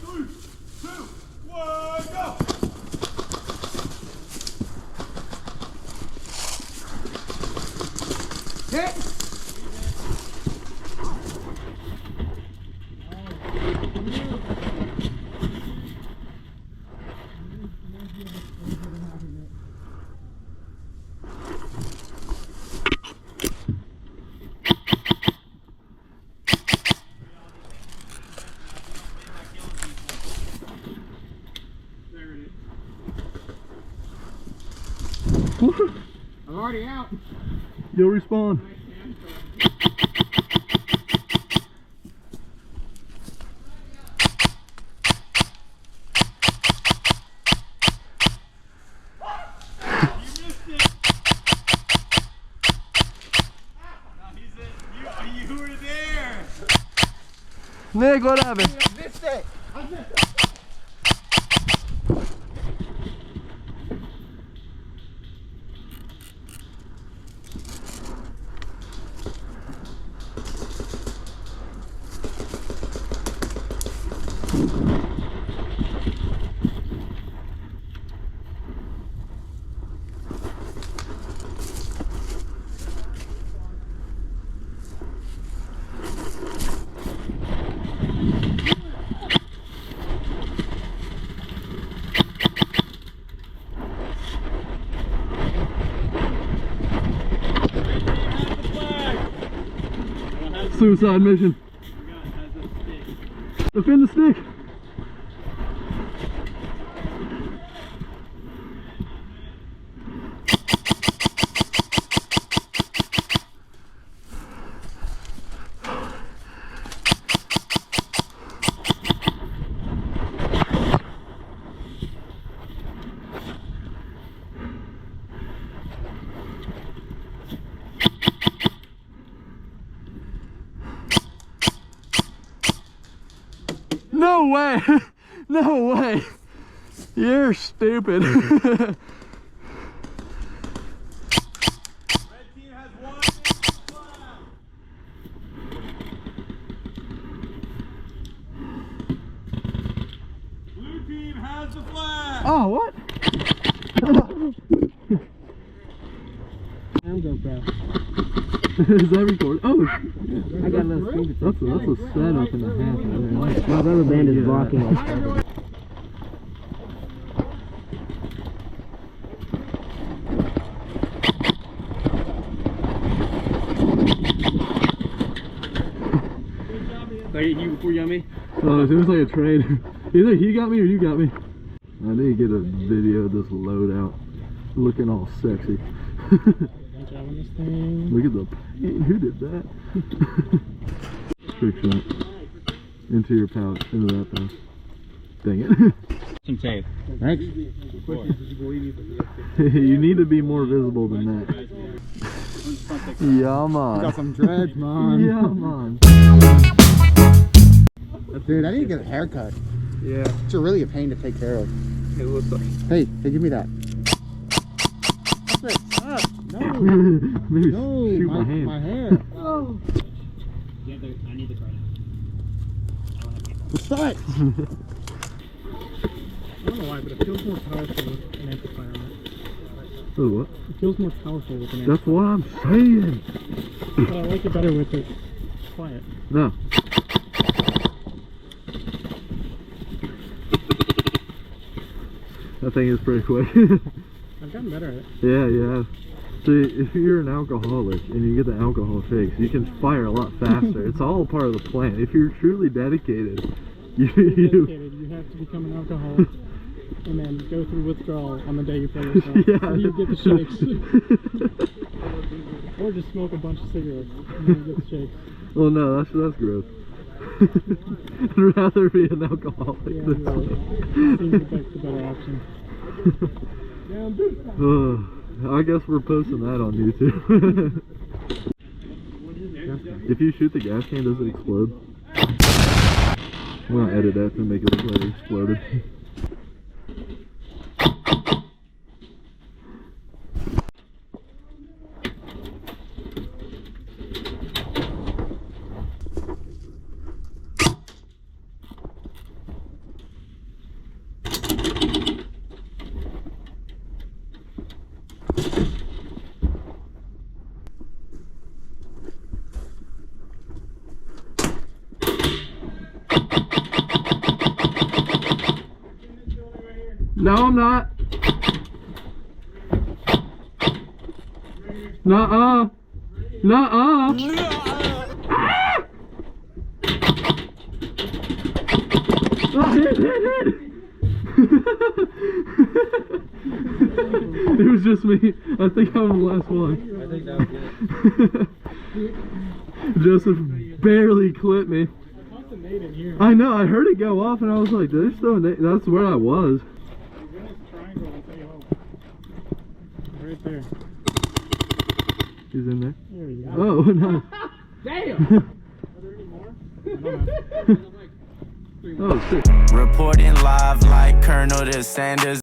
3, 2, 1, go! Hit! I'm already out. You'll respawn. You were there! Nick, what happened? I missed it! Suicide mission. Defend the stick. No way! No way! You're stupid. Red team has one flag. Blue team has the flag. Oh, what? I'm GoPro. Is that recorded? Oh, I got a little screen. that's a setup and a half. My rubber band is blocking us. Did I hit you before you got me? Oh, it seems like a trade. Either he got me or you got me. I need to get a video of this loadout looking all sexy. Look at the paint. Who did that? Trick shot. Into your pouch. Into that pouch. Dang it. Some tape. Thanks. You need to be more visible than that. Yeah, man. Got some dreads, man. Yeah, man. Dude, I need to get a haircut. Yeah. It's really a pain to take care of. It looks like. Hey, give me that. No. Maybe No, shoot my hand. My hair. Oh. I need the credit. What's that? I don't know why, but it feels more powerful with an amplifier on it. Oh, what? It feels more powerful with an amplifier. That's what I'm saying. But I like it better with it quiet. No. That thing is pretty quick. I've gotten better at it. Yeah, yeah. See, if you're an alcoholic and you get the alcohol fix, you can fire a lot faster. It's all part of the plan. If you're truly dedicated, you have to become an alcoholic and then go through withdrawal on the day you play yourself. Yeah. So you get the shakes. Or just smoke a bunch of cigarettes and then you get the shakes. Well, no, that's gross. I'd rather be an alcoholic. Yeah, than you're right. Seems like the better option. I guess we're posting that on YouTube. If you shoot the gas can, does it explode? We're gonna edit that to make it look like it exploded. No, I'm not. Nuh-uh. Nuh-uh. Ah! Oh, hit. It was just me. I think I'm the last one. I think that was good. Joseph barely clipped me. I caught the nade in here. I know, I heard it go off and I was like, there's no nade. That's where I was. He's in his triangle and say ho. Right there. He's in there. There we go. Oh, no. Damn! Are there any more? I don't know. Oh, shit. Reporting live like Colonel to Sanders.